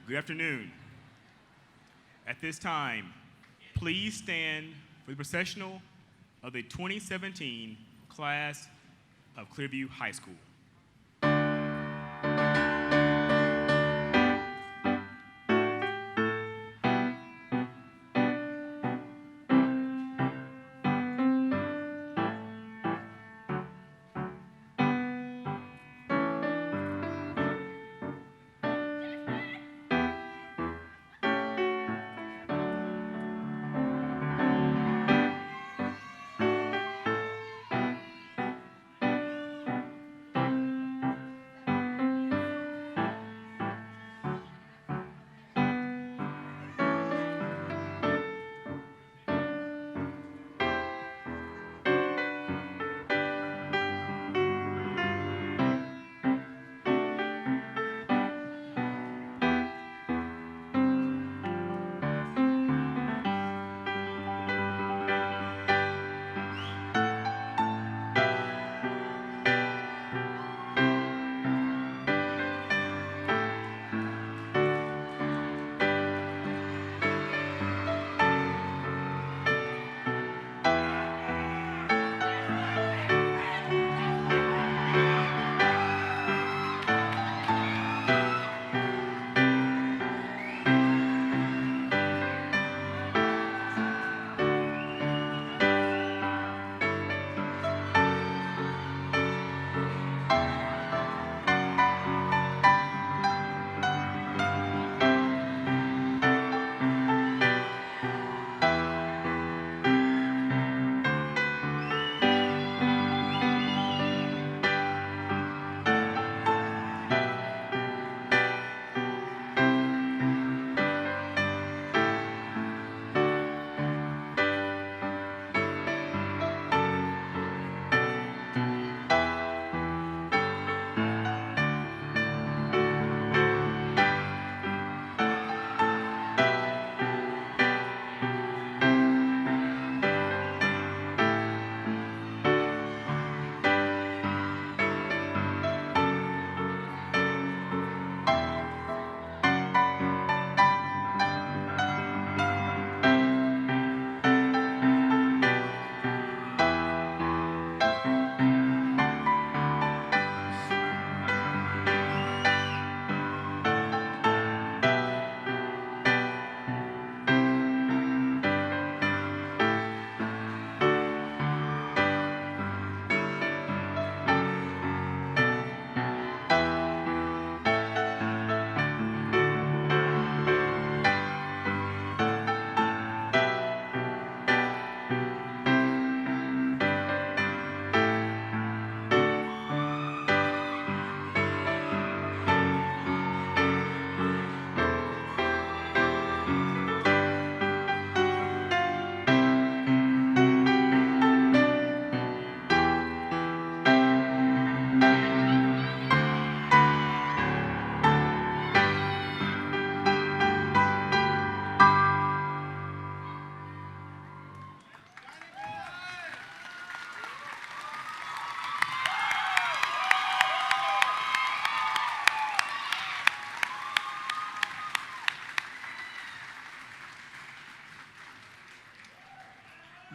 Good afternoon. At this time, please stand for the processional of the 2017 class of Clearview High School.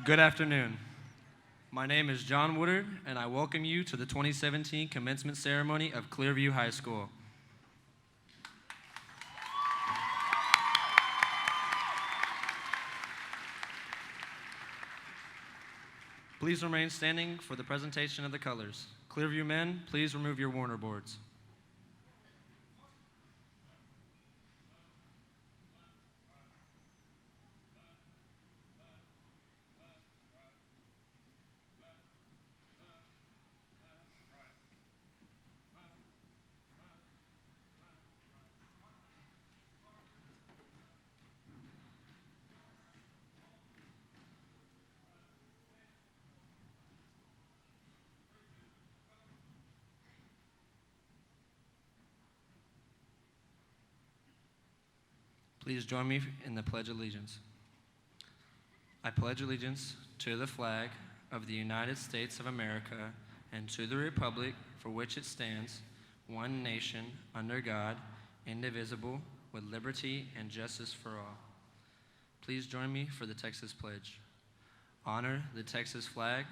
Good afternoon. My name is John Woodard, and I welcome you to the 2017 commencement ceremony of Clearview High School. Please remain standing for the presentation of the colors. Clearview men, please remove your Warner boards. Please join me in the Pledge of Allegiance. I pledge allegiance to the flag of the United States of America and to the republic for which it stands, one nation, under God, indivisible, with liberty and justice for all. Please join me for the Texas Pledge. Honor the Texas flag.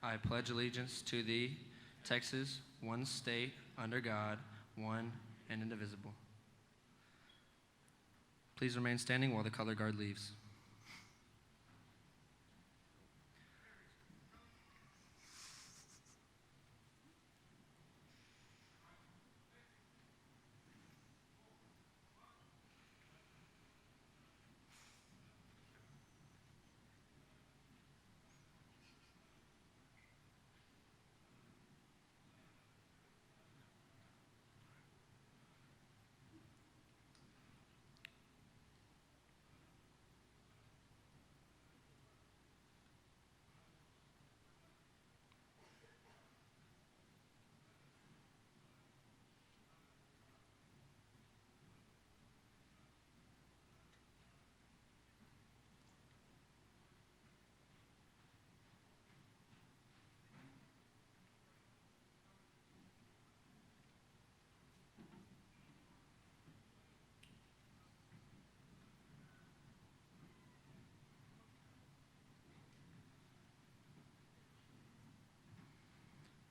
I pledge allegiance to thee, Texas, one state, under God, one and indivisible. Please remain standing while the color guard leaves.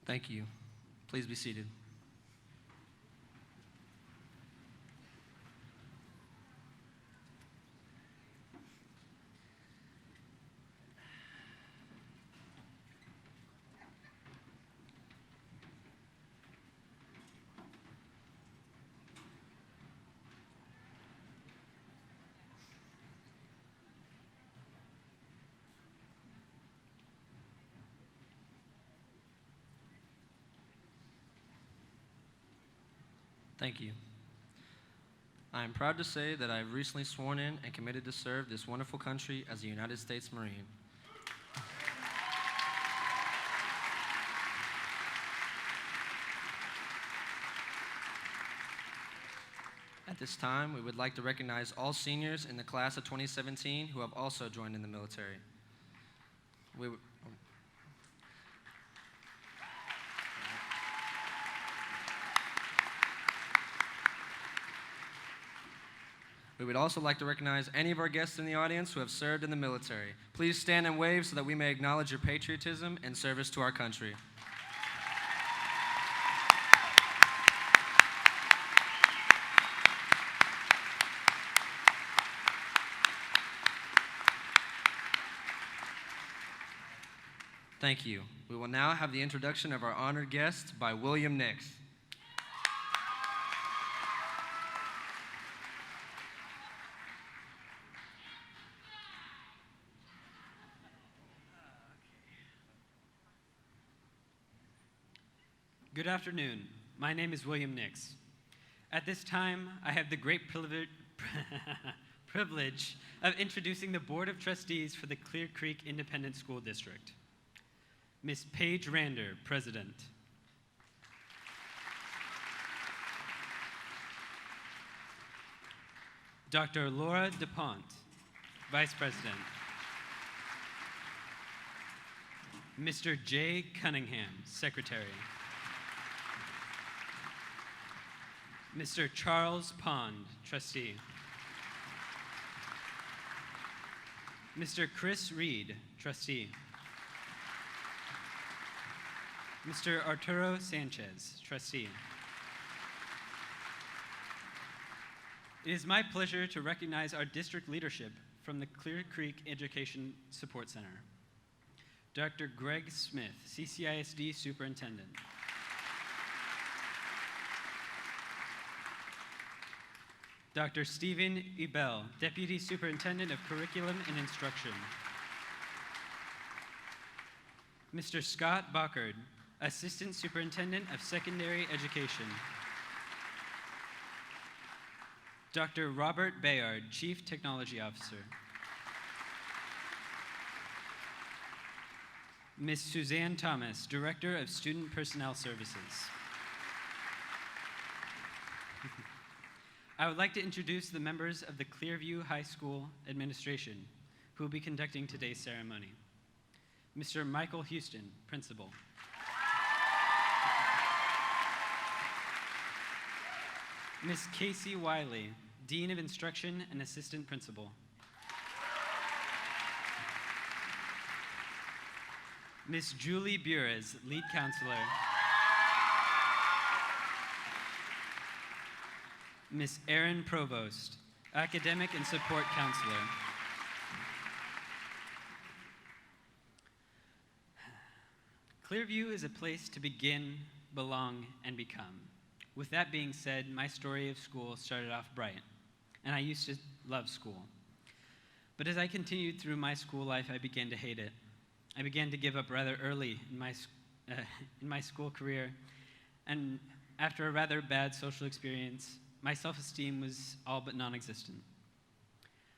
Thank you. Please be seated. Thank you. I am proud to say that I have recently sworn in and committed to serve this wonderful country as a United States Marine. At this time, we would like to recognize all seniors in the class of 2017 who have also joined in the military. We would also like to recognize any of our guests in the audience who have served in the military. Please stand and wave so that we may acknowledge your patriotism and service to our country. Thank you. We will now have the introduction of our honored guest by William Nix. Good afternoon. My name is William Nix. At this time, I have the great privilege of introducing the Board of Trustees for the Clear Creek Independent School District. Ms. Paige Rander, President. Dr. Laura DuPont, Vice President. Mr. Jay Cunningham, Secretary. Mr. Charles Pond, Trustee. Mr. Chris Reed, Trustee. Mr. Arturo Sanchez, Trustee. It is my pleasure to recognize our district leadership from the Clear Creek Education Support Center. Dr. Greg Smith, CCISD Superintendent. Dr. Stephen Ebel, Deputy Superintendent of Curriculum and Instruction. Mr. Scott Bockard, Assistant Superintendent of Secondary Education. Dr. Robert Bayard, Chief Technology Officer. Ms. Suzanne Thomas, Director of Student Personnel Services. I would like to introduce the members of the Clearview High School administration who will be conducting today's ceremony. Mr. Michael Houston, Principal. Ms. Casey Wiley, Dean of Instruction and Assistant Principal. Miss Julie Burez, Lead Counselor. Miss Erin Provost, Academic and Support Counselor. Clearview is a place to begin, belong, and become. With that being said, my story of school started off bright, and I used to love school. But as I continued through my school life, I began to hate it. I began to give up rather early in my school career, and after a rather bad social experience, my self-esteem was all but non-existent.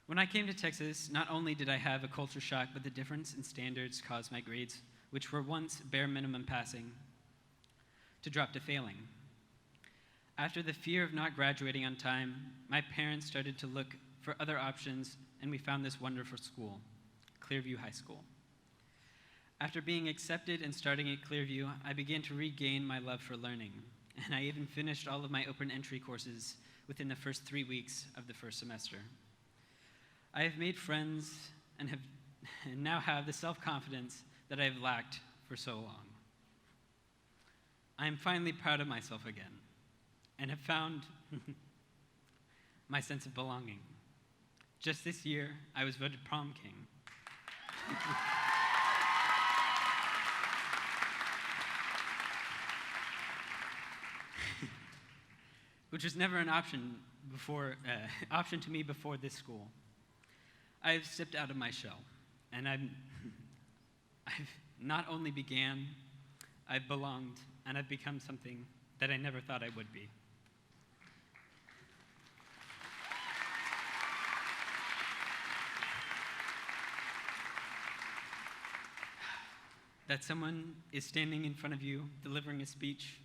When I came to Texas, not only did I have a culture shock, but the difference in standards caused my grades, which were once bare minimum passing, to drop to failing. After the fear of not graduating on time, my parents started to look for other options, and we found this wonderful school, Clearview High School. After being accepted and starting at Clearview, I began to regain my love for learning, and I even finished all of my open entry courses within the first 3 weeks of the first semester. I have made friends and now have the self-confidence that I have lacked for so long. I am finally proud of myself again and have found my sense of belonging. Just this year, I was voted Prom King. Which was never an option to me before this school. I've stepped out of my shell, and I've not only began, I've belonged, and I've become something that I never thought I would be. That someone is standing in front of you delivering a speech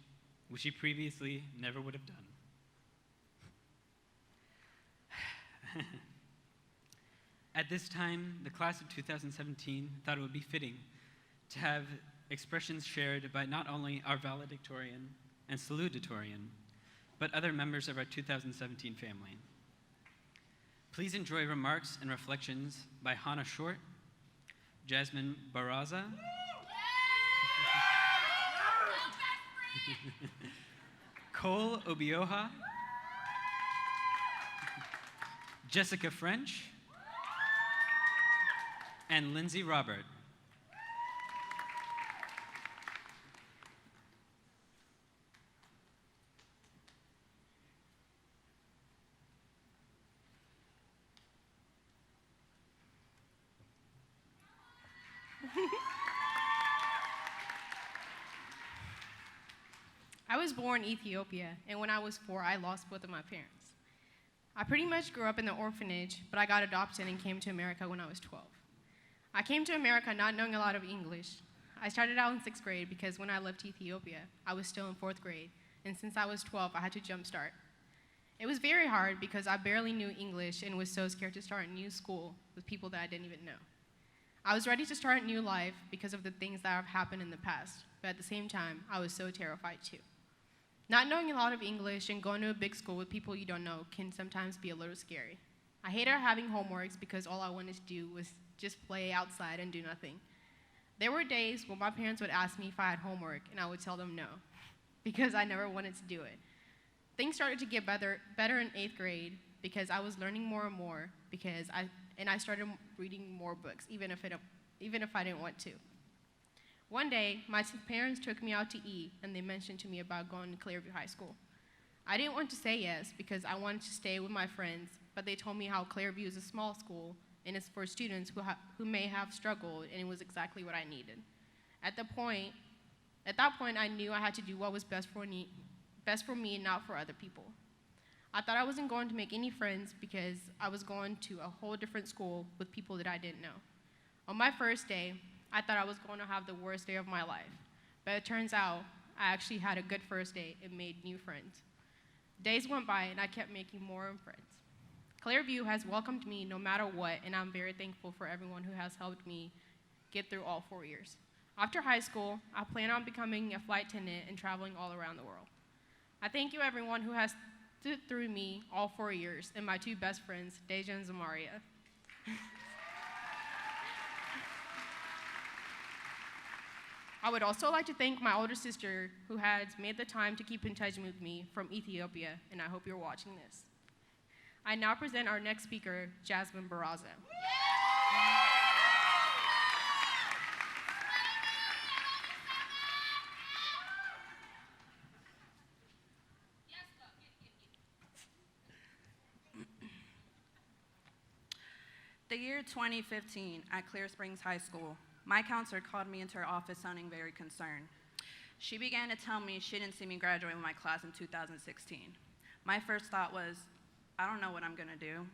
which he previously never would have done. At this time, the class of 2017 thought it would be fitting to have expressions shared by not only our Valedictorian and Salutatorian, but other members of our 2017 family. Please enjoy remarks and reflections by Hannah Short, Jasmine Barraza, Cole Obioha, Jessica French, and Lindsay Robert. I was born in Ethiopia, and when I was 4, I lost both of my parents. I pretty much grew up in the orphanage, but I got adopted and came to America when I was 12. I came to America not knowing a lot of English. I started out in 6th grade because when I left Ethiopia, I was still in 4th grade, and since I was 12, I had to jumpstart. It was very hard because I barely knew English and was so scared to start a new school with people that I didn't even know. I was ready to start a new life because of the things that have happened in the past, but at the same time, I was so terrified too. Not knowing a lot of English and going to a big school with people you don't know can sometimes be a little scary. I hated having homeworks because all I wanted to do was just play outside and do nothing. There were days when my parents would ask me if I had homework, and I would tell them no, because I never wanted to do it. Things started to get better in 8th grade because I was learning more and more and I started reading more books, even if I didn't want to. One day, my parents took me out to eat, and they mentioned to me about going to Clearview High School. I didn't want to say yes because I wanted to stay with my friends, but they told me how Clearview is a small school and it's for students who may have struggled, and it was exactly what I needed. At that point, I knew I had to do what was best for me and not for other people. I thought I wasn't going to make any friends because I was going to a whole different school with people that I didn't know. On my first day, I thought I was going to have the worst day of my life, but it turns out I actually had a good first day and made new friends. Days went by and I kept making more friends. Clearview has welcomed me no matter what, and I'm very thankful for everyone who has helped me get through all 4 years. After high school, I plan on becoming a flight attendant and traveling all around the world. I thank you everyone who has through me all 4 years, and my two best friends, Deja and Zamaria. I would also like to thank my older sister who has made the time to keep in touch with me from Ethiopia, and I hope you're watching this. I now present our next speaker, Jasmine Barraza. The year 2015 at Clear Springs High School, my counselor called me into her office sounding very concerned. She began to tell me she didn't see me graduate with my class in 2016. My first thought was, I don't know what I'm gonna do.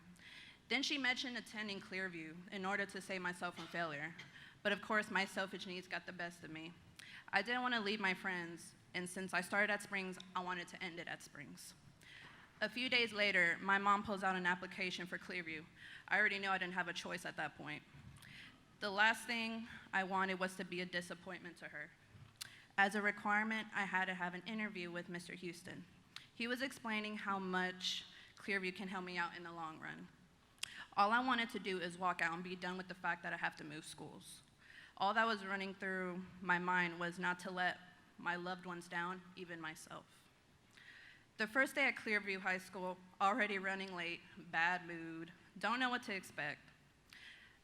Then she mentioned attending Clearview in order to save myself from failure. But of course, my selfish needs got the best of me. I didn't want to leave my friends, and since I started at Springs, I wanted to end it at Springs. A few days later, my mom pulls out an application for Clearview. I already knew I didn't have a choice at that point. The last thing I wanted was to be a disappointment to her. As a requirement, I had to have an interview with Mr. Houston. He was explaining how much Clearview can help me out in the long run. All I wanted to do is walk out and be done with the fact that I have to move schools. All that was running through my mind was not to let my loved ones down, even myself. The first day at Clearview High School, already running late, bad mood, don't know what to expect.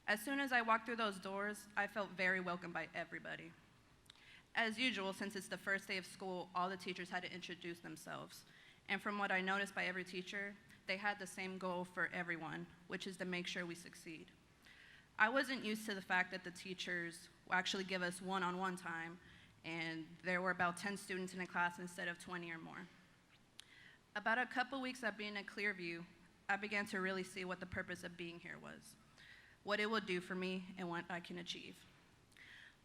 As soon as I walked through those doors, I felt very welcomed by everybody. As usual, since it's the first day of school, all the teachers had to introduce themselves. And from what I noticed by every teacher, they had the same goal for everyone, which is to make sure we succeed. I wasn't used to the fact that the teachers will actually give us one-on-one time, and there were about 10 students in a class instead of 20 or more. About a couple weeks of being at Clearview, I began to really see what the purpose of being here was, what it would do for me, and what I can achieve.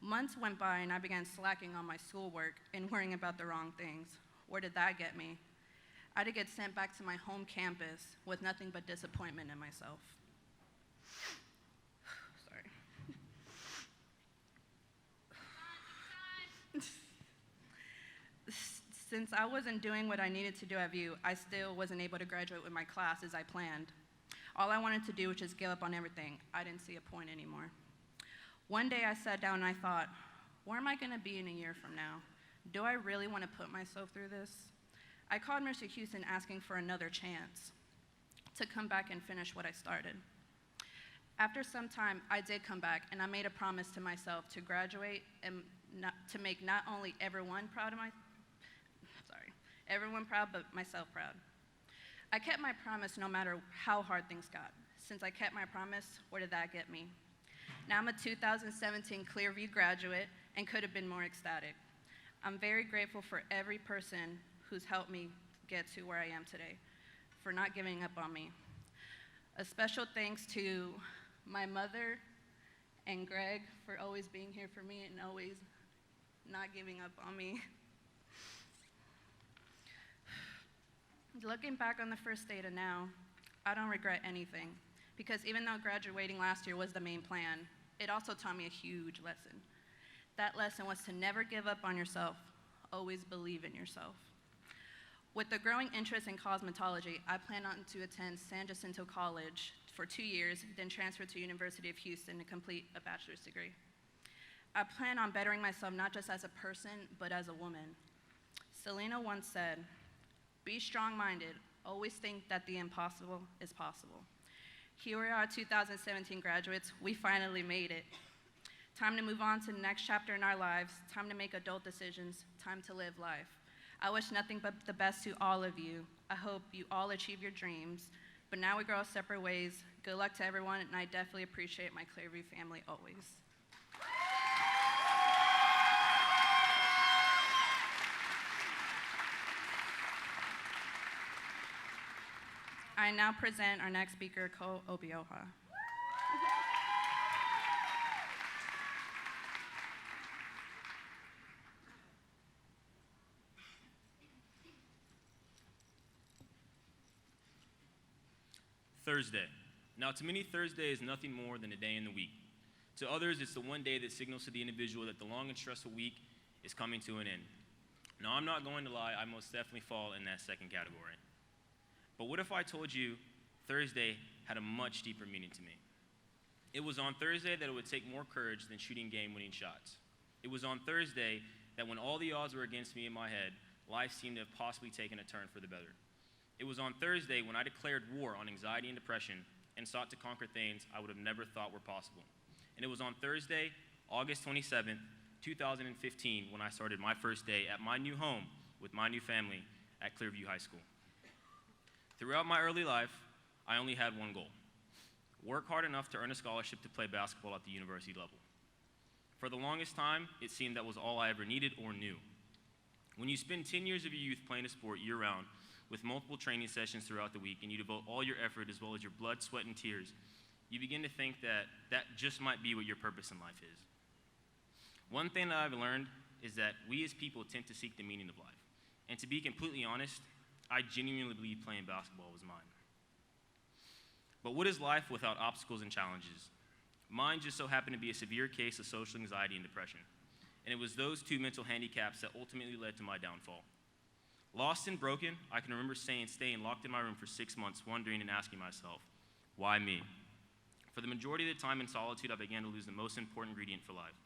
Months went by and I began slacking on my schoolwork and worrying about the wrong things. Where did that get me? I had to get sent back to my home campus with nothing but disappointment in myself. Sorry. Since I wasn't doing what I needed to do at VU, I still wasn't able to graduate with my class as I planned. All I wanted to do was just give up on everything. I didn't see a point anymore. One day I sat down and I thought, where am I gonna be in a year from now? Do I really wanna put myself through this? I called Mr. Houston asking for another chance to come back and finish what I started. After some time, I did come back and I made a promise to myself to graduate and to make not only everyone proud, but myself proud. I kept my promise no matter how hard things got. Since I kept my promise, where did that get me? Now I'm a 2017 Clearview graduate and could have been more ecstatic. I'm very grateful for every person who's helped me get to where I am today, for not giving up on me. A special thanks to my mother and Greg for always being here for me and always not giving up on me. Looking back on the first day to now, I don't regret anything, because even though graduating last year was the main plan, it also taught me a huge lesson. That lesson was to never give up on yourself, always believe in yourself. With the growing interest in cosmetology, I plan on to attend San Jacinto College for 2 years, then transfer to University of Houston to complete a bachelor's degree. I plan on bettering myself not just as a person, but as a woman. Selena once said, "Be strong-minded, always think that the impossible is possible." Here we are, 2017 graduates, we finally made it. Time to move on to the next chapter in our lives, time to make adult decisions, time to live life. I wish nothing but the best to all of you. I hope you all achieve your dreams, but now we grow separate ways. Good luck to everyone, and I definitely appreciate my Clearview family always. I now present our next speaker, Ko Obioha. Thursday. Now, to many, Thursday is nothing more than a day in the week. To others, it's the one day that signals to the individual that the long and stressful week is coming to an end. Now, I'm not going to lie, I most definitely fall in that second category. But what if I told you Thursday had a much deeper meaning to me? It was on Thursday that it would take more courage than shooting game-winning shots. It was on Thursday that when all the odds were against me in my head, life seemed to have possibly taken a turn for the better. It was on Thursday when I declared war on anxiety and depression and sought to conquer things I would have never thought were possible. And it was on Thursday, August 27th, 2015, when I started my first day at my new home with my new family at Clearview High School. Throughout my early life, I only had one goal: work hard enough to earn a scholarship to play basketball at the university level. For the longest time, it seemed that was all I ever needed or knew. When you spend 10 years of your youth playing a sport year-round with multiple training sessions throughout the week and you devote all your effort as well as your blood, sweat, and tears, you begin to think that that just might be what your purpose in life is. One thing that I've learned is that we as people tend to seek the meaning of life. And to be completely honest, I genuinely believe playing basketball was mine. But what is life without obstacles and challenges? Mine just so happened to be a severe case of social anxiety and depression. And it was those two mental handicaps that ultimately led to my downfall. Lost and broken, I can remember staying locked in my room for 6 months, wondering and asking myself, why me? For the majority of the time in solitude, I began to lose the most important ingredient for life.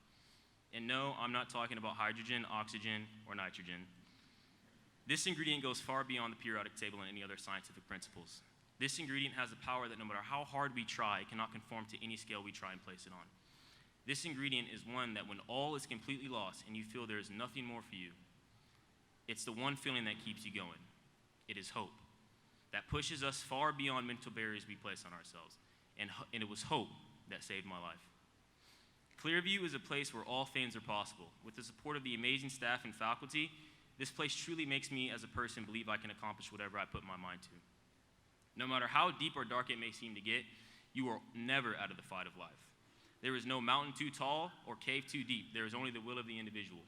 And no, I'm not talking about hydrogen, oxygen, or nitrogen. This ingredient goes far beyond the periodic table and any other scientific principles. This ingredient has the power that no matter how hard we try, it cannot conform to any scale we try and place it on. This ingredient is one that when all is completely lost and you feel there is nothing more for you, it's the one feeling that keeps you going. It is hope. That pushes us far beyond mental barriers we place on ourselves. And it was hope that saved my life. Clearview is a place where all things are possible. With the support of the amazing staff and faculty, this place truly makes me as a person believe I can accomplish whatever I put my mind to. No matter how deep or dark it may seem to get, you are never out of the fight of life. There is no mountain too tall or cave too deep. There is only the will of the individual.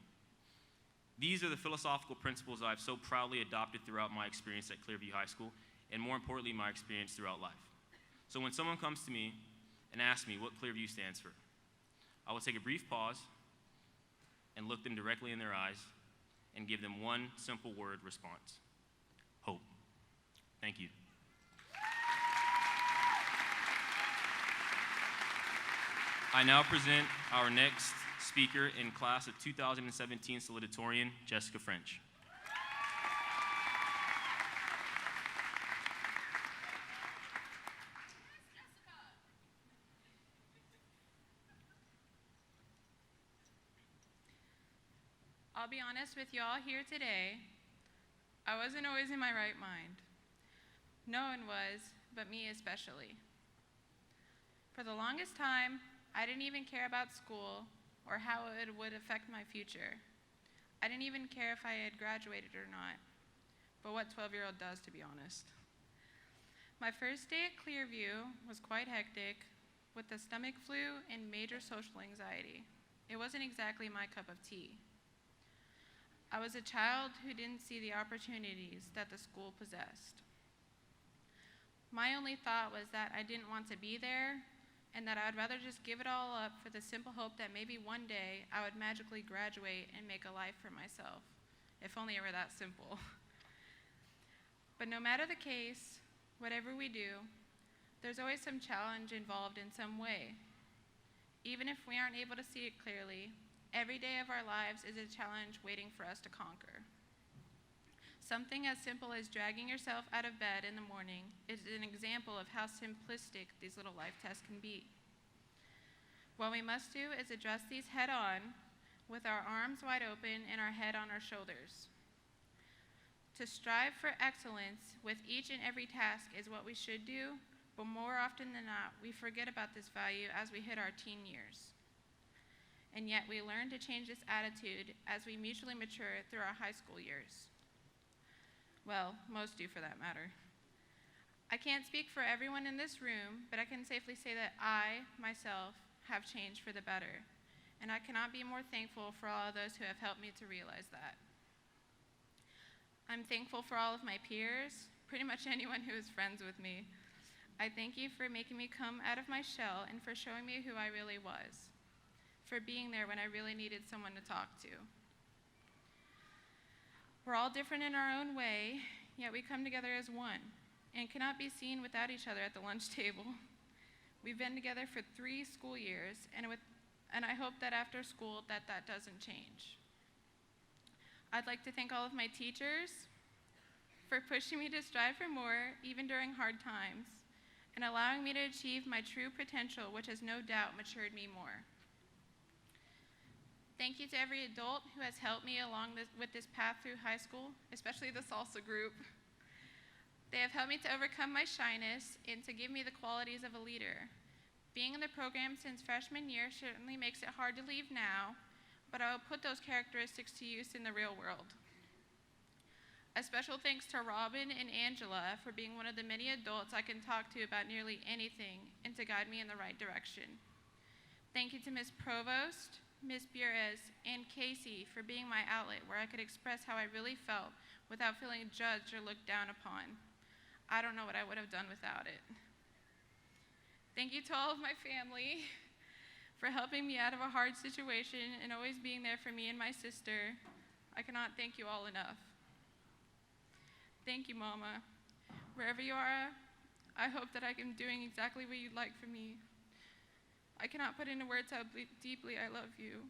These are the philosophical principles I have so proudly adopted throughout my experience at Clearview High School, and more importantly, my experience throughout life. So when someone comes to me and asks me what Clearview stands for, I will take a brief pause and look them directly in their eyes and give them one simple word response: hope. Thank you. I now present our next speaker in class of 2017 Salutatorian, Jessica French. I'll be honest with y'all here today, I wasn't always in my right mind. No one was, but me especially. For the longest time, I didn't even care about school or how it would affect my future. I didn't even care if I had graduated or not, but what 12-year-old does, to be honest. My first day at Clearview was quite hectic, with the stomach flu and major social anxiety. It wasn't exactly my cup of tea. I was a child who didn't see the opportunities that the school possessed. My only thought was that I didn't want to be there, and that I would rather just give it all up for the simple hope that maybe one day I would magically graduate and make a life for myself. If only it were that simple. But no matter the case, whatever we do, there's always some challenge involved in some way. Even if we aren't able to see it clearly, every day of our lives is a challenge waiting for us to conquer. Something as simple as dragging yourself out of bed in the morning is an example of how simplistic these little life tests can be. What we must do is address these head on with our arms wide open and our head on our shoulders. To strive for excellence with each and every task is what we should do, but more often than not, we forget about this value as we hit our teen years. And yet we learn to change this attitude as we mutually mature through our high school years. Well, most do for that matter. I can't speak for everyone in this room, but I can safely say that I, myself, have changed for the better. And I cannot be more thankful for all of those who have helped me to realize that. I'm thankful for all of my peers, pretty much anyone who is friends with me. I thank you for making me come out of my shell and for showing me who I really was, for being there when I really needed someone to talk to. We're all different in our own way, yet we come together as one. and cannot be seen without each other at the lunch table. We've been together for 3 school years, and I hope that after school that doesn't change. I'd like to thank all of my teachers for pushing me to strive for more, even during hard times, and allowing me to achieve my true potential, which has no doubt matured me more. Thank you to every adult who has helped me along with this path through high school, especially the salsa group. They have helped me to overcome my shyness and to give me the qualities of a leader. Being in the program since freshman year certainly makes it hard to leave now, but I will put those characteristics to use in the real world. A special thanks to Robin and Angela for being one of the many adults I can talk to about nearly anything and to guide me in the right direction. Thank you to Ms. Provost, Ms. Burez, and Casey for being my outlet where I could express how I really felt without feeling judged or looked down upon. I don't know what I would have done without it. Thank you to all of my family for helping me out of a hard situation and always being there for me and my sister. I cannot thank you all enough. Thank you, Mama. Wherever you are, I hope that I am doing exactly what you'd like for me. I cannot put into words how deeply I love you.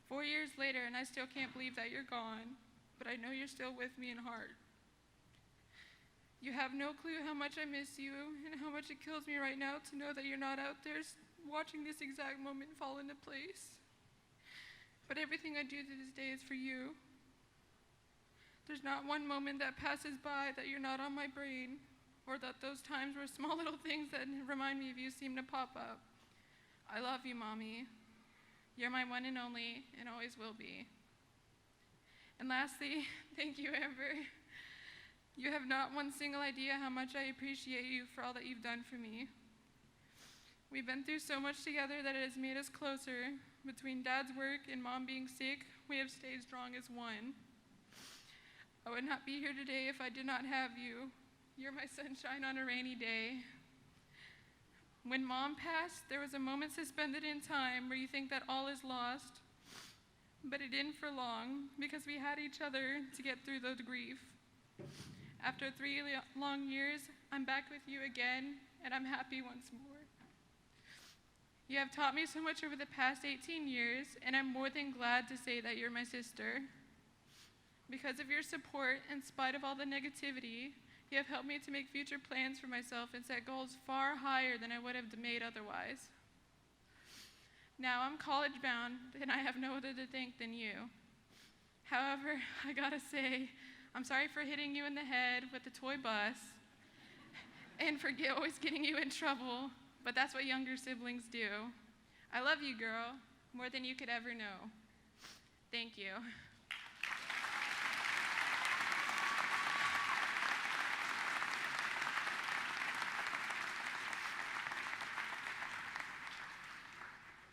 4 years later, and I still can't believe that you're gone, but I know you're still with me in heart. You have no clue how much I miss you and how much it kills me right now to know that you're not out there watching this exact moment fall into place. But everything I do to this day is for you. There's not one moment that passes by that you're not on my brain, or that those times where small little things that remind me of you seem to pop up. I love you, Mommy. You're my one and only, and always will be. And lastly, thank you, Amber. You have not one single idea how much I appreciate you for all that you've done for me. We've been through so much together that it has made us closer. Between Dad's work and Mom being sick, we have stayed strong as one. I would not be here today if I did not have you. You're my sunshine on a rainy day. When Mom passed, there was a moment suspended in time where you think that all is lost. But it didn't for long, because we had each other to get through the grief. After 3 long years, I'm back with you again, and I'm happy once more. You have taught me so much over the past 18 years, and I'm more than glad to say that you're my sister. Because of your support, in spite of all the negativity, you have helped me to make future plans for myself and set goals far higher than I would have made otherwise. Now I'm college bound, and I have no other to thank than you. However, I gotta say, I'm sorry for hitting you in the head with the toy bus and for always getting you in trouble, but that's what younger siblings do. I love you, girl, more than you could ever know. Thank you.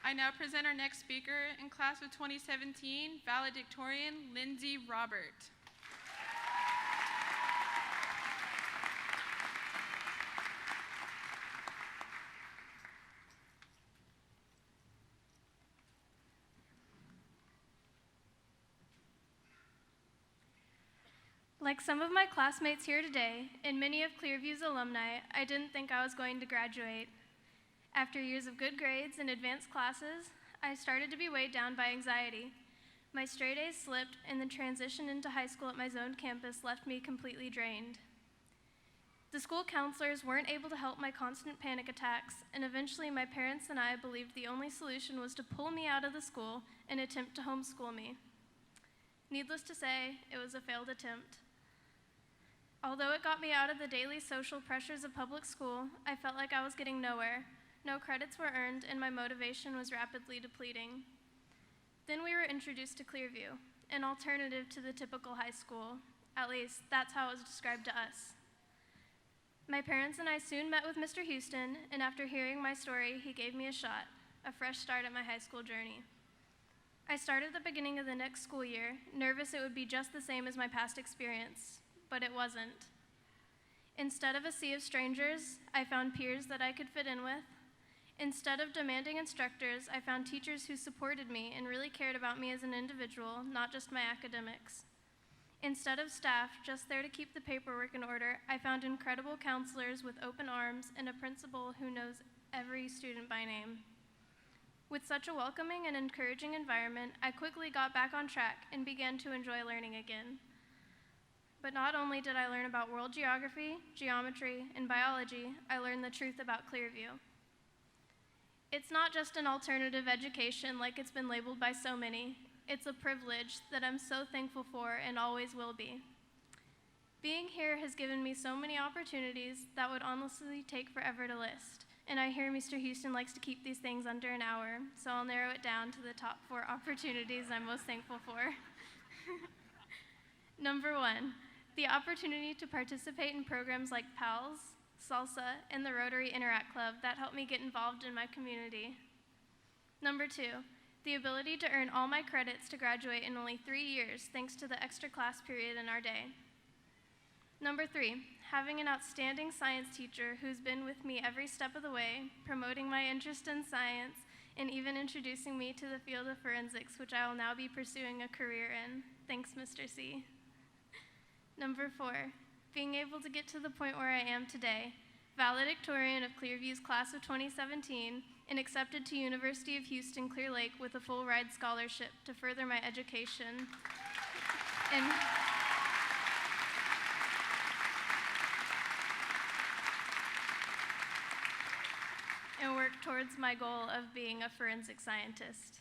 I now present our next speaker in class of 2017, Valedictorian Lindsay Robert. Like some of my classmates here today, and many of Clearview's alumni, I didn't think I was going to graduate. After years of good grades and advanced classes, I started to be weighed down by anxiety. My straight A's slipped, and the transition into high school at my zoned campus left me completely drained. The school counselors weren't able to help my constant panic attacks, and eventually my parents and I believed the only solution was to pull me out of the school and attempt to homeschool me. Needless to say, it was a failed attempt. Although it got me out of the daily social pressures of public school, I felt like I was getting nowhere. No credits were earned, and my motivation was rapidly depleting. Then we were introduced to Clearview, an alternative to the typical high school. At least, that's how it was described to us. My parents and I soon met with Mr. Houston, and after hearing my story, he gave me a shot, a fresh start at my high school journey. I started at the beginning of the next school year, nervous it would be just the same as my past experience, but it wasn't. Instead of a sea of strangers, I found peers that I could fit in with. Instead of demanding instructors, I found teachers who supported me and really cared about me as an individual, not just my academics. Instead of staff just there to keep the paperwork in order, I found incredible counselors with open arms and a principal who knows every student by name. With such a welcoming and encouraging environment, I quickly got back on track and began to enjoy learning again. But not only did I learn about world geography, geometry, and biology, I learned the truth about Clearview. It's not just an alternative education like it's been labeled by so many. It's a privilege that I'm so thankful for and always will be. Being here has given me so many opportunities that would honestly take forever to list. And I hear Mr. Houston likes to keep these things under an hour, so I'll narrow it down to the top 4 opportunities I'm most thankful for. Number 1, the opportunity to participate in programs like PALS, Salsa, and the Rotary Interact Club that help me get involved in my community. Number 2, the ability to earn all my credits to graduate in only 3 years thanks to the extra class period in our day. Number 3, having an outstanding science teacher who's been with me every step of the way, promoting my interest in science, and even introducing me to the field of forensics, which I will now be pursuing a career in. Thanks, Mr. C. Number 4, being able to get to the point where I am today, valedictorian of Clearview's class of 2017, and accepted to University of Houston Clear Lake with a full ride scholarship to further my education and work towards my goal of being a forensic scientist.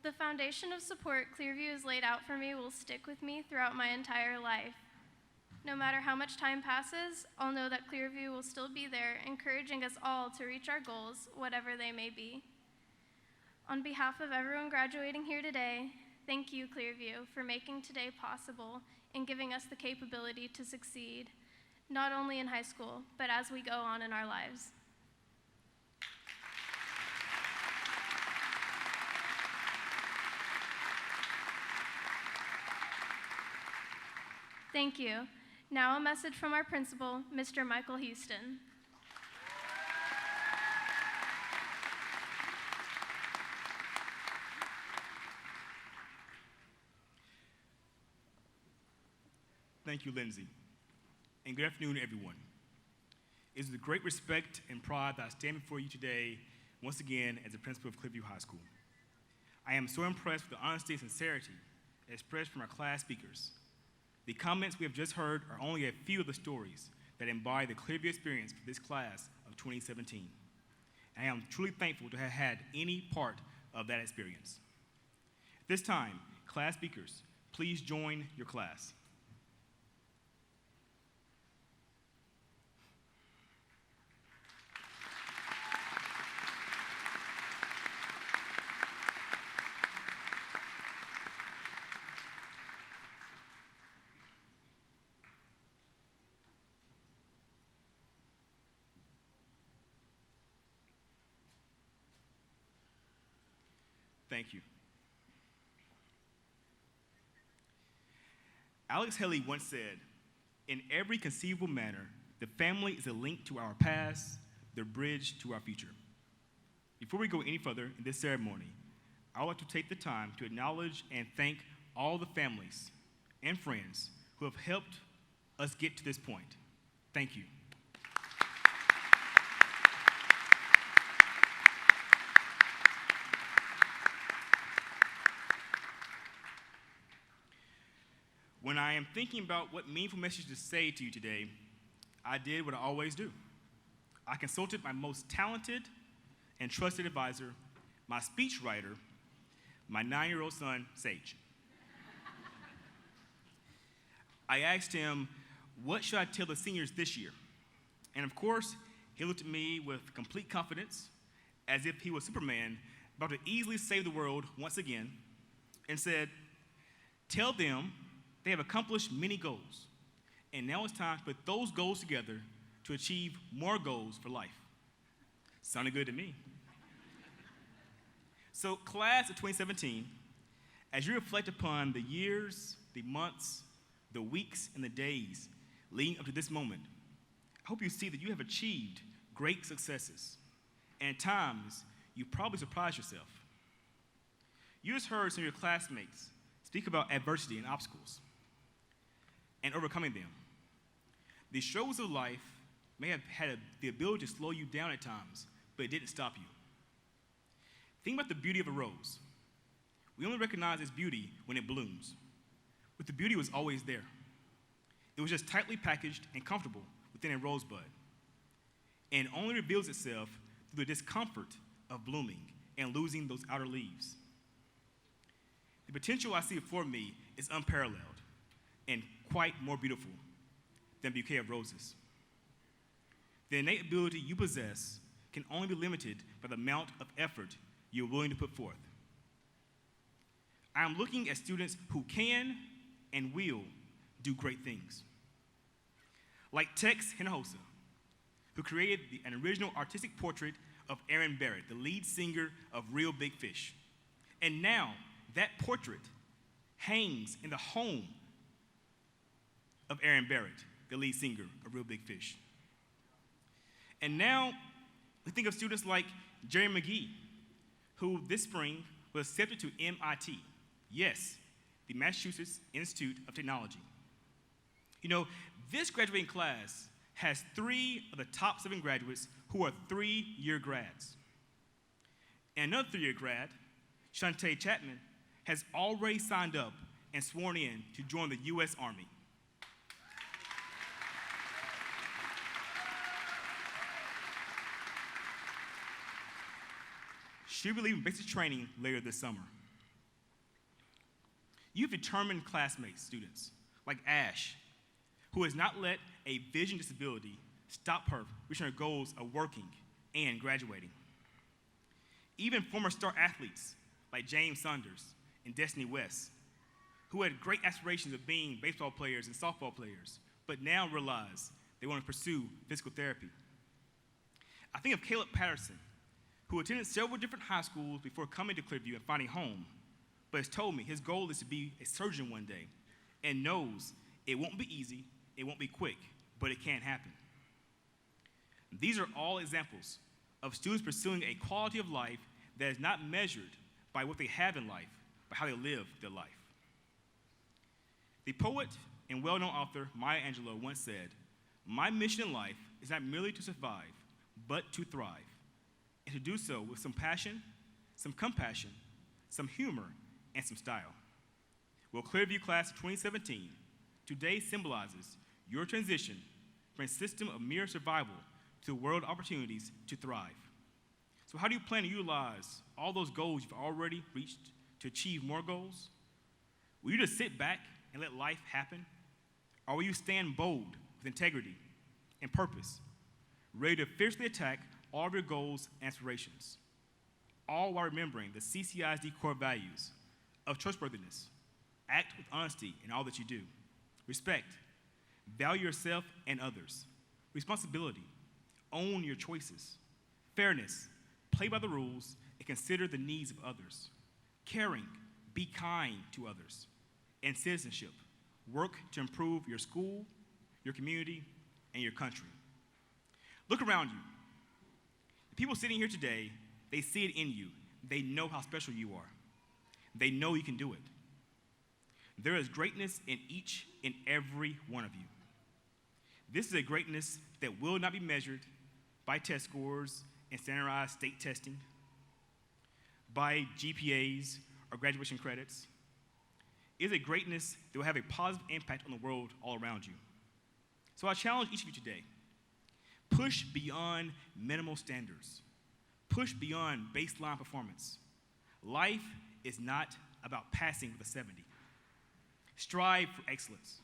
The foundation of support Clearview has laid out for me will stick with me throughout my entire life. No matter how much time passes, I'll know that Clearview will still be there, encouraging us all to reach our goals, whatever they may be. On behalf of everyone graduating here today, thank you, Clearview, for making today possible and giving us the capability to succeed, not only in high school, but as we go on in our lives. Thank you. Now a message from our principal, Mr. Michael Houston. Thank you, Lindsay. And good afternoon, everyone. It is with great respect and pride that I stand before you today, once again, as the principal of Clearview High School. I am so impressed with the honesty and sincerity expressed from our class speakers. The comments we have just heard are only a few of the stories that embody the Clearview experience for this class of 2017. And I am truly thankful to have had any part of that experience. At this time, class speakers, please join your class. Thank you. Alex Haley once said, "In every conceivable manner, the family is a link to our past, the bridge to our future." Before we go any further in this ceremony, I would like to take the time to acknowledge and thank all the families and friends who have helped us get to this point. Thank you. When I am thinking about what meaningful message to say to you today, I did what I always do. I consulted my most talented and trusted advisor, my speechwriter, my 9-year-old son, Sage. I asked him, what should I tell the seniors this year? And of course, he looked at me with complete confidence, as if he was Superman, about to easily save the world once again, and said, tell them they have accomplished many goals, and now it's time to put those goals together to achieve more goals for life. Sounded good to me. So, class of 2017, as you reflect upon the years, the months, the weeks, and the days leading up to this moment, I hope you see that you have achieved great successes, and at times, you probably surprised yourself. You just heard some of your classmates speak about adversity and obstacles. and overcoming them. The struggles of life may have had the ability to slow you down at times, but it didn't stop you. Think about the beauty of a rose. We only recognize its beauty when it blooms, but the beauty was always there. It was just tightly packaged and comfortable within a rosebud, and only reveals itself through the discomfort of blooming and losing those outer leaves. The potential I see before me is unparalleled and quite more beautiful than a bouquet of roses. The innate ability you possess can only be limited by the amount of effort you're willing to put forth. I am looking at students who can and will do great things. Like Tex Hinojosa, who created an original artistic portrait of Aaron Barrett, the lead singer of Real Big Fish. And now that portrait hangs in the home of Aaron Barrett, the lead singer of Real Big Fish. And now we think of students like Jerry McGee, who this spring was accepted to MIT. Yes, the Massachusetts Institute of Technology. You know, this graduating class has 3 of the top 7 graduates who are 3-year grads. And another 3-year grad, Shantae Chapman, has already signed up and sworn in to join the U.S. Army. She'll be leaving basic training later this summer. You've determined classmates, students, like Ash, who has not let a vision disability stop her reaching her goals of working and graduating. Even former star athletes like James Saunders and Destiny West, who had great aspirations of being baseball players and softball players, but now realize they want to pursue physical therapy. I think of Caleb Patterson, who attended several different high schools before coming to Clearview and finding home, but has told me his goal is to be a surgeon one day and knows it won't be easy, it won't be quick, but it can happen. These are all examples of students pursuing a quality of life that is not measured by what they have in life, but how they live their life. The poet and well-known author Maya Angelou once said, "My mission in life is not merely to survive, but to thrive, and to do so with some passion, some compassion, some humor, and some style." Well, Clearview Class of 2017 today symbolizes your transition from a system of mere survival to a world of opportunities to thrive. So how do you plan to utilize all those goals you've already reached to achieve more goals? Will you just sit back and let life happen? Or will you stand bold with integrity and purpose, ready to fiercely attack all of your goals and aspirations, all while remembering the CCISD core values of trustworthiness, act with honesty in all that you do, respect, value yourself and others, responsibility, own your choices, fairness, play by the rules, and consider the needs of others, caring, be kind to others, and citizenship, work to improve your school, your community, and your country. Look around you. The people sitting here today, they see it in you. They know how special you are. They know you can do it. There is greatness in each and every one of you. This is a greatness that will not be measured by test scores and standardized state testing, by GPAs or graduation credits. It is a greatness that will have a positive impact on the world all around you. So I challenge each of you today, push beyond minimal standards. Push beyond baseline performance. Life is not about passing with a 70. Strive for excellence.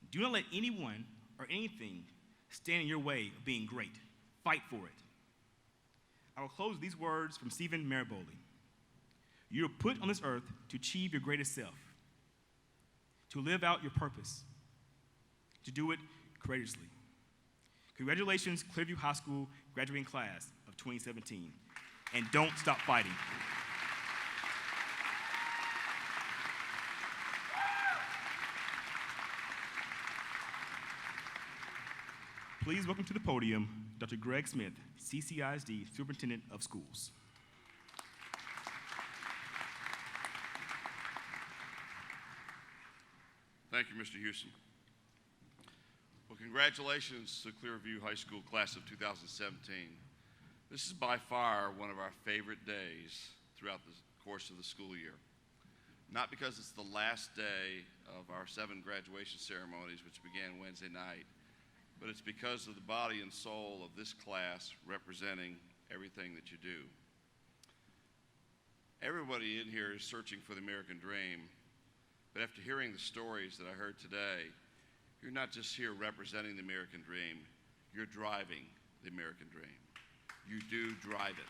Do not let anyone or anything stand in your way of being great. Fight for it. I will close with these words from Stephen Maraboli. You are put on this earth to achieve your greatest self, to live out your purpose, to do it courageously. Congratulations, Clearview High School graduating class of 2017. And don't stop fighting. Please welcome to the podium Dr. Greg Smith, CCISD Superintendent of Schools. Thank you, Mr. Houston. Well, congratulations to Clearview High School class of 2017. This is by far one of our favorite days throughout the course of the school year. Not because it's the last day of our 7 graduation ceremonies, which began Wednesday night, but it's because of the body and soul of this class representing everything that you do. Everybody in here is searching for the American dream. But after hearing the stories that I heard today, you're not just here representing the American dream, you're driving the American dream. You do drive it.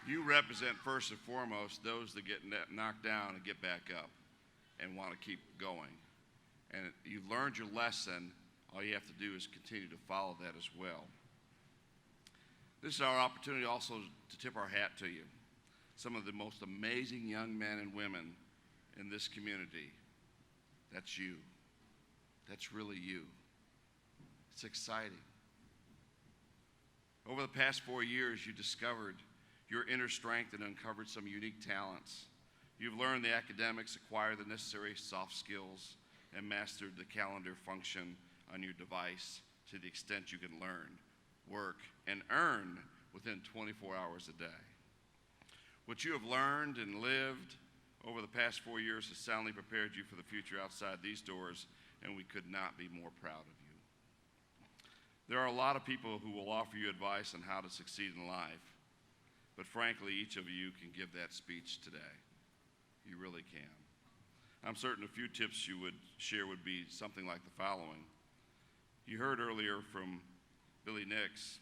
You represent first and foremost those that get knocked down and get back up and want to keep going. And you've learned your lesson. All you have to do is continue to follow that as well. This is our opportunity also to tip our hat to you. Some of the most amazing young men and women in this community. That's you. That's really you. It's exciting. Over the past 4 years, you discovered your inner strength and uncovered some unique talents. You've learned the academics, acquired the necessary soft skills, and mastered the calendar function on your device to the extent you can learn, work, and earn within 24 hours a day. What you have learned and lived over the past 4 years has soundly prepared you for the future outside these doors, and we could not be more proud of you. There are a lot of people who will offer you advice on how to succeed in life, but frankly, each of you can give that speech today. You really can. I'm certain a few tips you would share would be something like the following. You heard earlier from Billy Nix,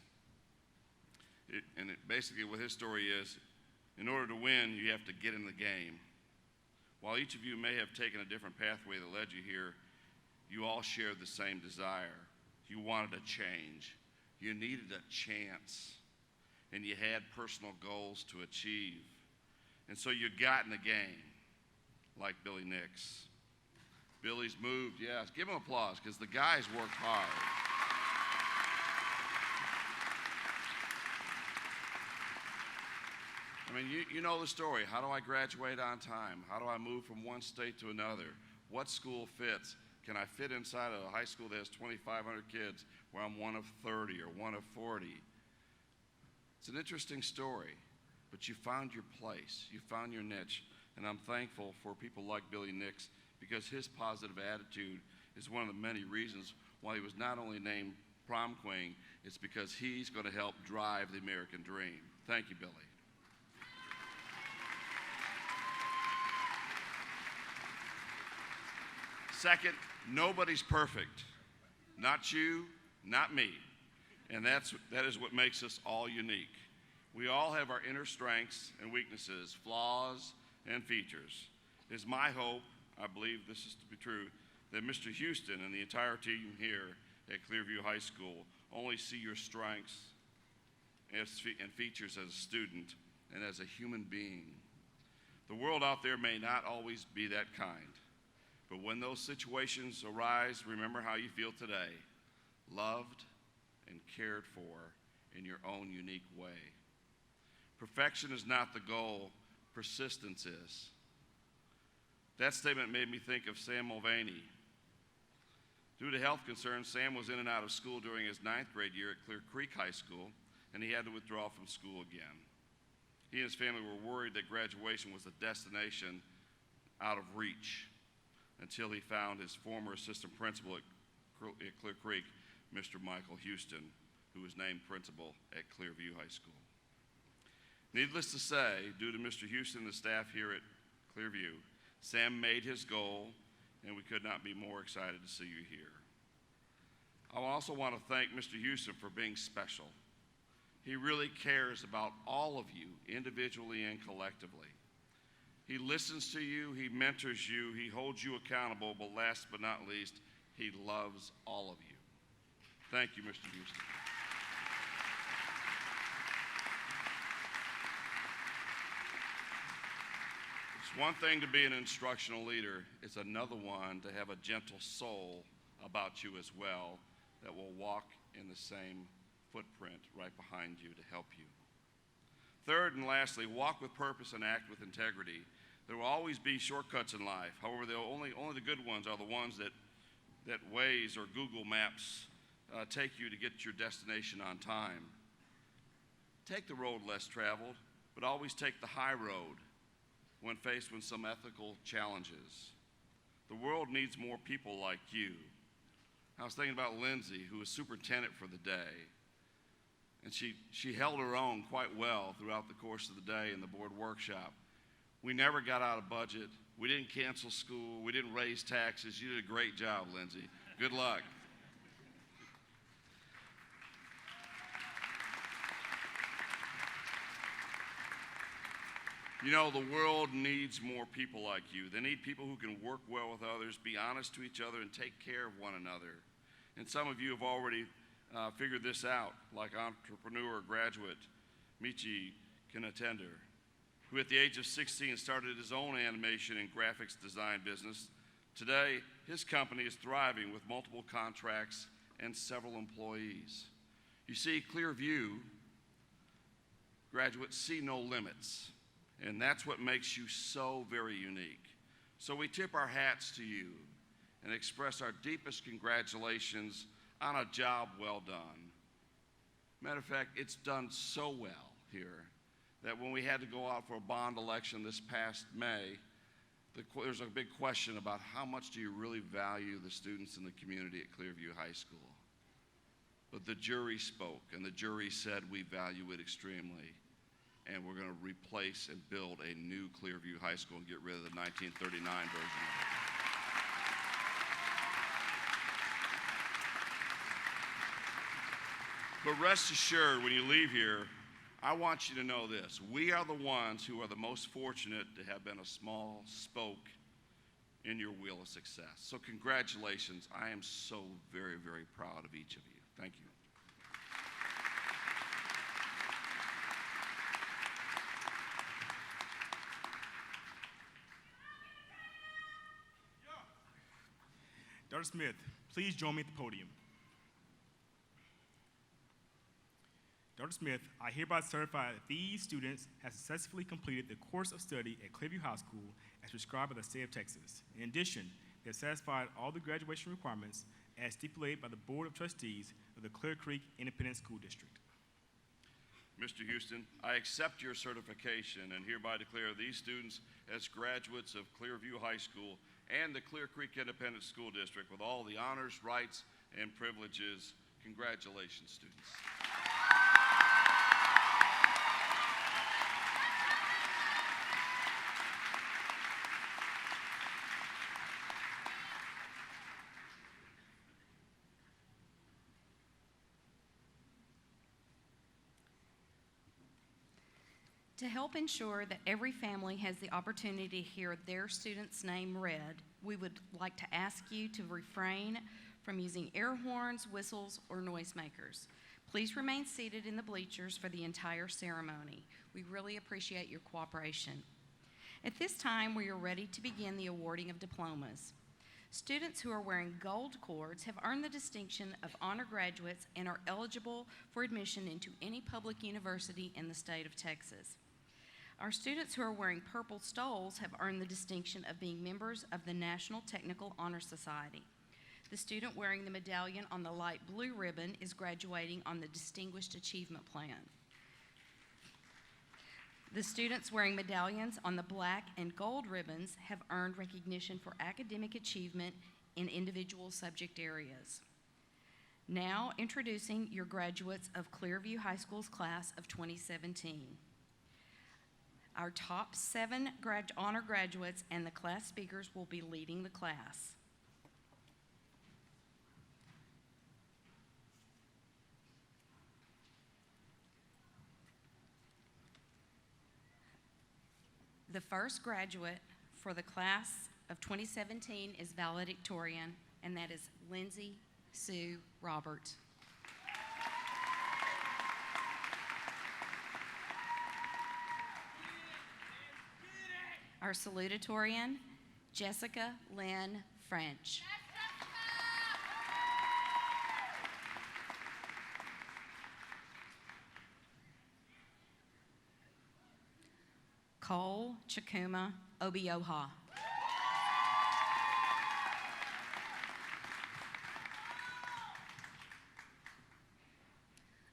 basically what his story is, in order to win, you have to get in the game. While each of you may have taken a different pathway that led you here, you all shared the same desire. You wanted a change. You needed a chance. And you had personal goals to achieve. And so you got in the game, like Billy Nix. Billy's moved, yes. Give him applause, because the guys worked hard. I mean, you know the story. How do I graduate on time? How do I move from one state to another? What school fits? Can I fit inside a high school that has 2,500 kids where I'm one of 30 or one of 40? It's an interesting story, but you found your place. You found your niche, and I'm thankful for people like Billy Nix because his positive attitude is one of the many reasons why he was not only named Prom King, it's because he's going to help drive the American dream. Thank you, Billy. Second, nobody's perfect. Not you, not me. And that is what makes us all unique. We all have our inner strengths and weaknesses, flaws and features. It is my hope, I believe this is to be true, that Mr. Houston and the entire team here at Clearview High School only see your strengths and features as a student and as a human being. The world out there may not always be that kind. But when those situations arise, remember how you feel today, loved and cared for in your own unique way. Perfection is not the goal, persistence is. That statement made me think of Sam Mulvaney. Due to health concerns, Sam was in and out of school during his 9th grade year at Clear Creek High School, and he had to withdraw from school again. He and his family were worried that graduation was a destination out of reach, until he found his former assistant principal at Clear Creek, Mr. Michael Houston, who was named principal at Clearview High School. Needless to say, due to Mr. Houston and the staff here at Clearview, Sam made his goal, and we could not be more excited to see you here. I also want to thank Mr. Houston for being special. He really cares about all of you, individually and collectively. He listens to you, he mentors you, he holds you accountable, but last but not least, he loves all of you. Thank you, Mr. Houston. It's one thing to be an instructional leader, it's another one to have a gentle soul about you as well that will walk in the same footprint right behind you to help you. Third and lastly, walk with purpose and act with integrity. There will always be shortcuts in life. However, only the good ones are the ones that Waze or Google Maps take you to get to your destination on time. Take the road less traveled, but always take the high road when faced with some ethical challenges. The world needs more people like you. I was thinking about Lindsay, who was superintendent for the day, and she held her own quite well throughout the course of the day in the board workshop. We never got out of budget. We didn't cancel school. We didn't raise taxes. You did a great job, Lindsay. Good luck. You know, the world needs more people like you. They need people who can work well with others, be honest to each other, and take care of one another. And some of you have already figured this out, like entrepreneur graduate Michi Kinatender, who at the age of 16 started his own animation and graphics design business. Today, his company is thriving with multiple contracts and several employees. You see, Clearview graduates see no limits. And that's what makes you so very unique. So we tip our hats to you and express our deepest congratulations on a job well done. Matter of fact, it's done so well here that when we had to go out for a bond election this past May, there's a big question about how much do you really value the students in the community at Clearview High School. But the jury spoke, and the jury said we value it extremely. And we're going to replace and build a new Clearview High School and get rid of the 1939 version of it. But rest assured, when you leave here, I want you to know this. We are the ones who are the most fortunate to have been a small spoke in your wheel of success. So congratulations. I am so very, very proud of each of you. Thank you. Dr. Smith, please join me at the podium. Dr. Smith, I hereby certify that these students have successfully completed the course of study at Clearview High School as prescribed by the state of Texas. In addition, they have satisfied all the graduation requirements as stipulated by the Board of Trustees of the Clear Creek Independent School District. Mr. Houston, I accept your certification and hereby declare these students as graduates of Clearview High School and the Clear Creek Independent School District with all the honors, rights, and privileges. Congratulations, students. To help ensure that every family has the opportunity to hear their student's name read, we would like to ask you to refrain from using air horns, whistles, or noisemakers. Please remain seated in the bleachers for the entire ceremony. We really appreciate your cooperation. At this time, we are ready to begin the awarding of diplomas. Students who are wearing gold cords have earned the distinction of honor graduates and are eligible for admission into any public university in the state of Texas. Our students who are wearing purple stoles have earned the distinction of being members of the National Technical Honor Society. The student wearing the medallion on the light blue ribbon is graduating on the Distinguished Achievement Plan. The students wearing medallions on the black and gold ribbons have earned recognition for academic achievement in individual subject areas. Now introducing your graduates of Clearview High School's class of 2017. Our top 7 honor graduates and the class speakers will be leading the class. The first graduate for the class of 2017 is valedictorian, and that is Lindsay Sue Roberts. Our salutatorian, Jessica Lynn French. Cole Chakuma Obioha.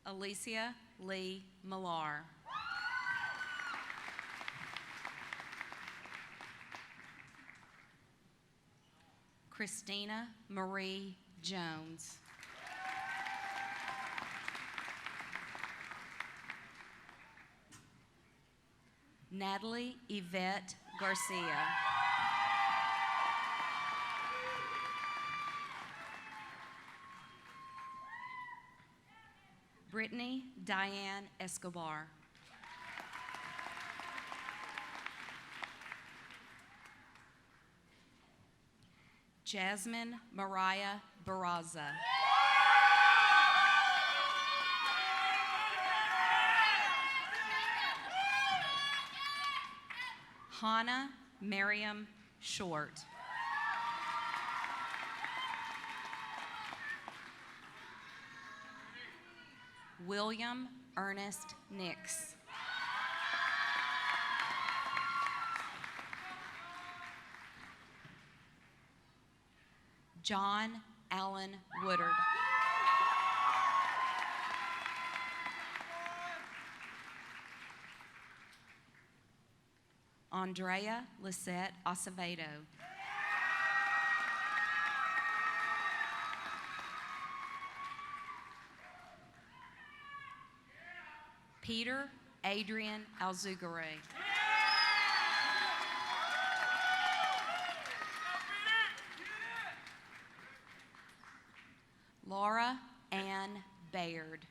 Alicia Lee Millar. Christina Marie Jones. Natalie Yvette Garcia. Brittany Diane Escobar. Jasmine Mariah Barraza. Hannah Miriam Short. William Ernest Nix. John Allen Woodard. Andrea Lisette Acevedo. Peter Adrian Alzugare. Laura Ann Baird.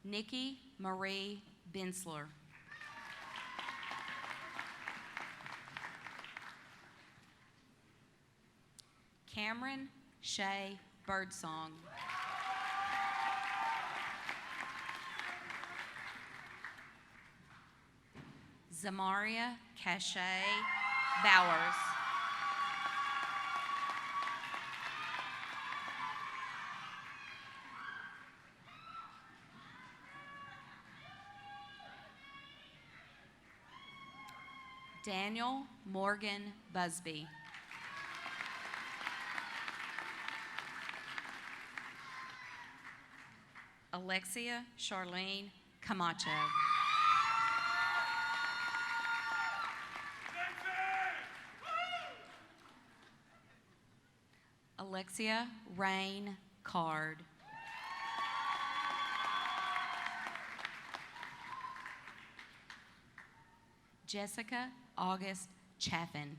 Nikki Marie Bensler. Cameron Shay Birdsong. Zamaria Cachet Bowers. Daniel Morgan Busby. Alexia Charlene Camacho. Alexia Rain Card. Jessica August Chaffin.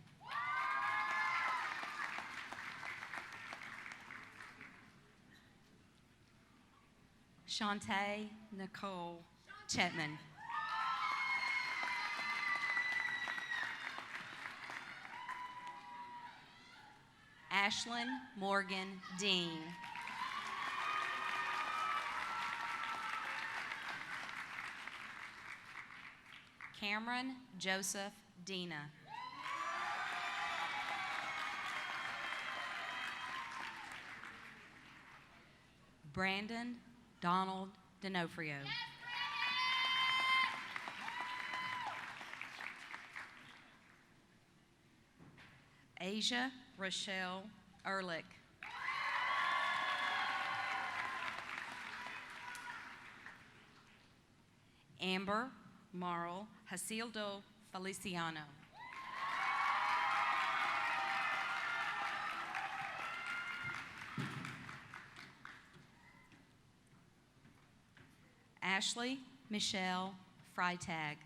Shantae Nicole Chetman. Ashlyn Morgan Dean. Cameron Joseph Dina. Brandon Donald D'Onofrio. Asia Rochelle Ehrlich. Amber Marl Hasildo Feliciano. Ashley Michelle Freitag.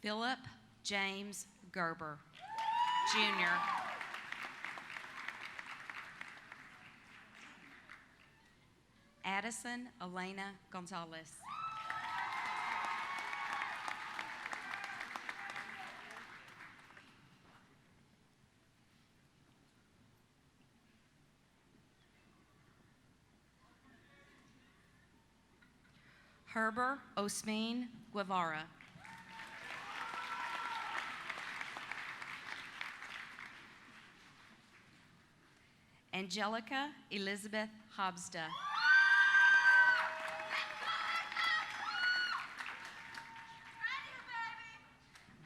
Philip James Gerber, Jr. Addison Elena Gonzalez. Herbert Osmin Guevara. Angelica Elizabeth Hobsda.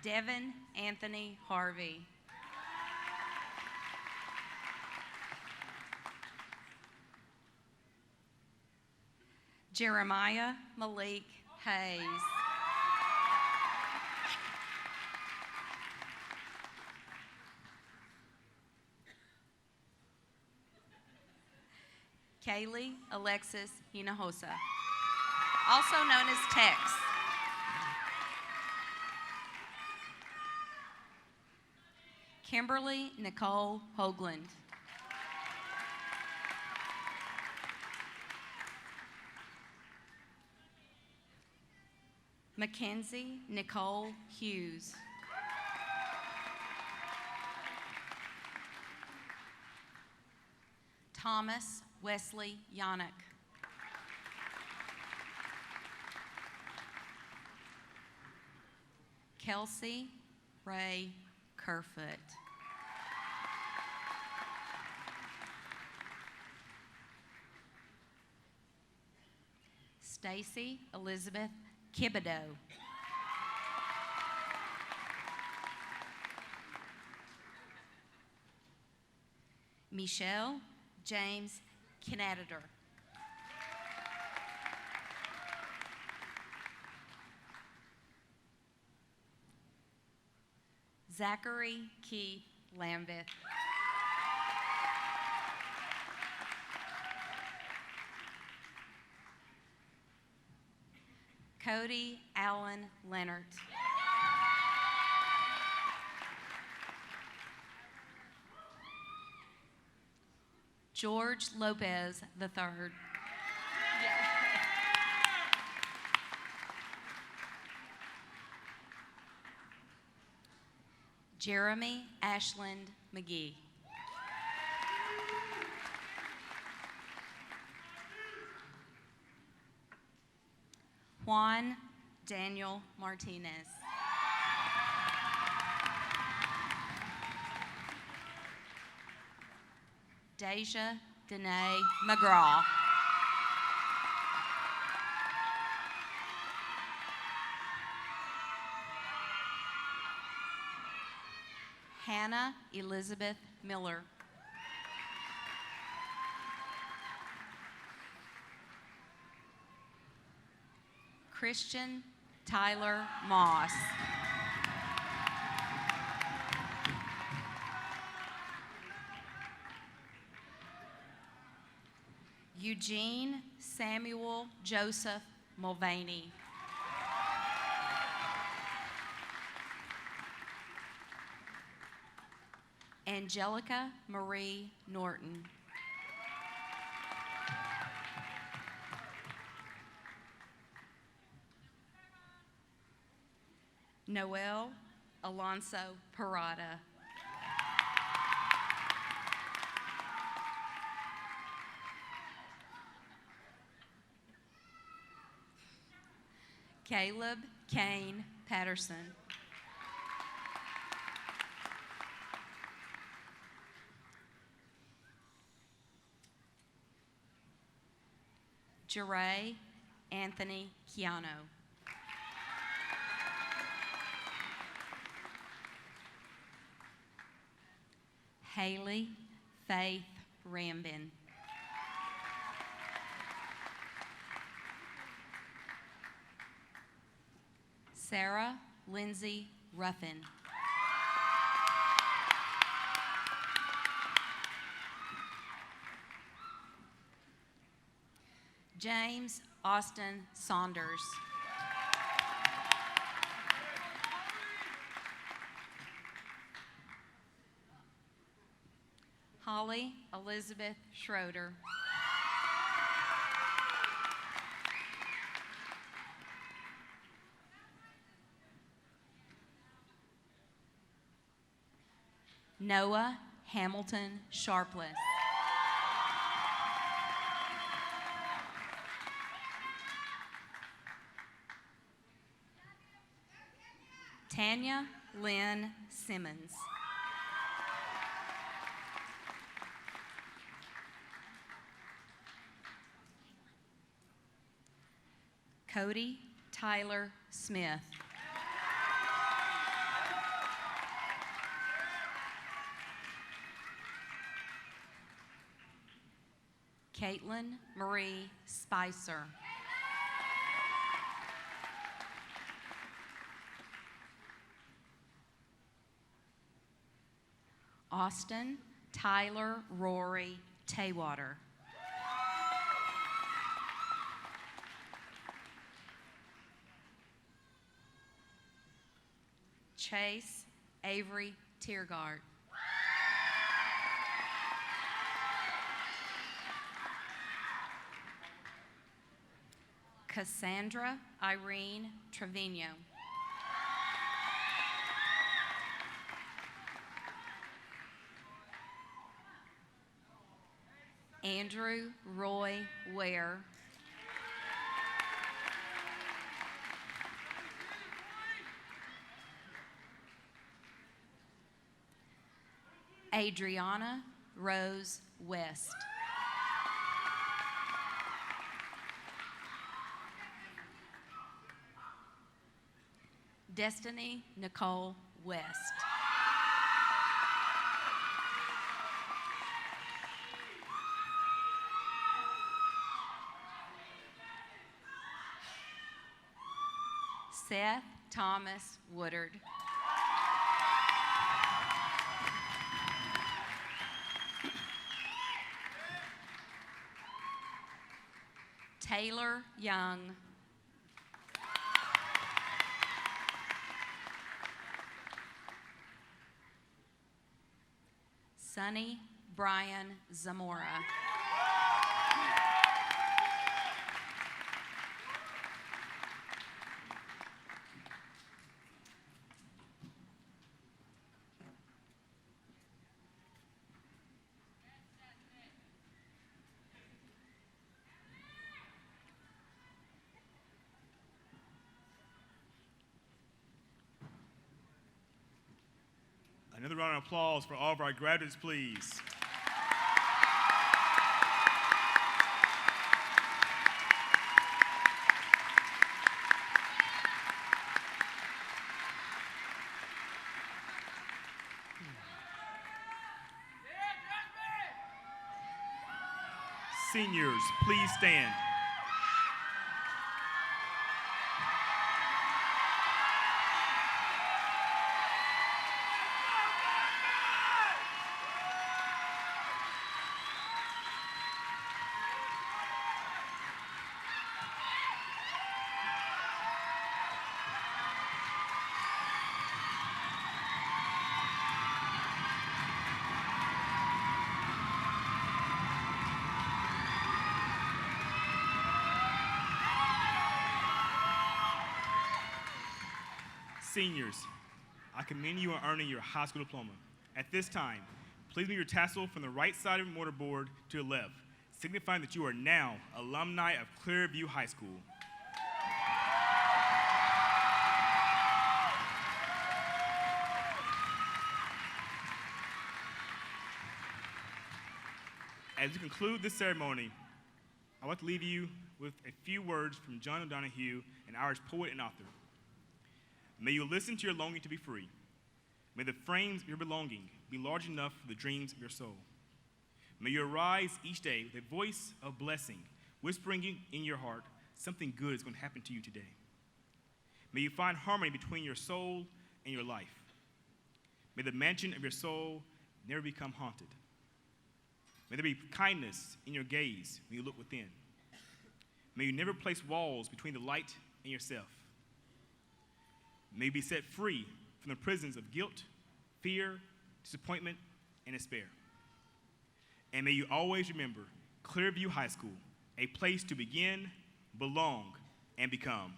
Devin Anthony Harvey. Jeremiah Malik Hayes. Kaylee Alexis Hinojosa, also known as Tex. Kimberly Nicole Hoagland. Mackenzie Nicole Hughes. Thomas Wesley Yannick. Kelsey Ray Kerfoot. Stacy Elizabeth Kibido. Michelle James Kenneditor. Zachary Keith Lambeth. Cody Allen Leonard. George Lopez III. Jeremy Ashland McGee. Juan Daniel Martinez. Deja Danae McGraw. Hannah Elizabeth Miller. Christian Tyler Moss. Eugene Samuel Joseph Mulvaney. Angelica Marie Norton. Noel Alonso Parada. Caleb Kane Patterson. Jeray Anthony Chiano. Haley Faith Rambin. Sarah Lindsay Ruffin. James Austin Saunders. Holly Elizabeth Schroeder. Noah Hamilton Sharpless. Tanya Lynn Simmons. Cody Tyler Smith. Caitlin Marie Spicer. Austin Tyler Rory Taywater. Chase Avery Tiergart. Cassandra Irene Trevino. Andrew Roy Ware. Adriana Rose West. Destiny Nicole West. Seth Thomas Woodard. Taylor Young. Sonny Brian Zamora. Another round of applause for all of our graduates, please. Seniors, please stand. Seniors, I commend you on earning your high school diploma. At this time, please move your tassel from the right side of your mortarboard to the left, signifying that you are now alumni of Clearview High School. As we conclude this ceremony, I want to leave you with a few words from John O'Donohue, an Irish poet and author. May you listen to your longing to be free. May the frames of your belonging be large enough for the dreams of your soul. May you arise each day with a voice of blessing, whispering in your heart, something good is going to happen to you today. May you find harmony between your soul and your life. May the mansion of your soul never become haunted. May there be kindness in your gaze when you look within. May you never place walls between the light and yourself. May you be set free from the prisons of guilt, fear, disappointment, and despair. And may you always remember Clearview High School, a place to begin, belong, and become.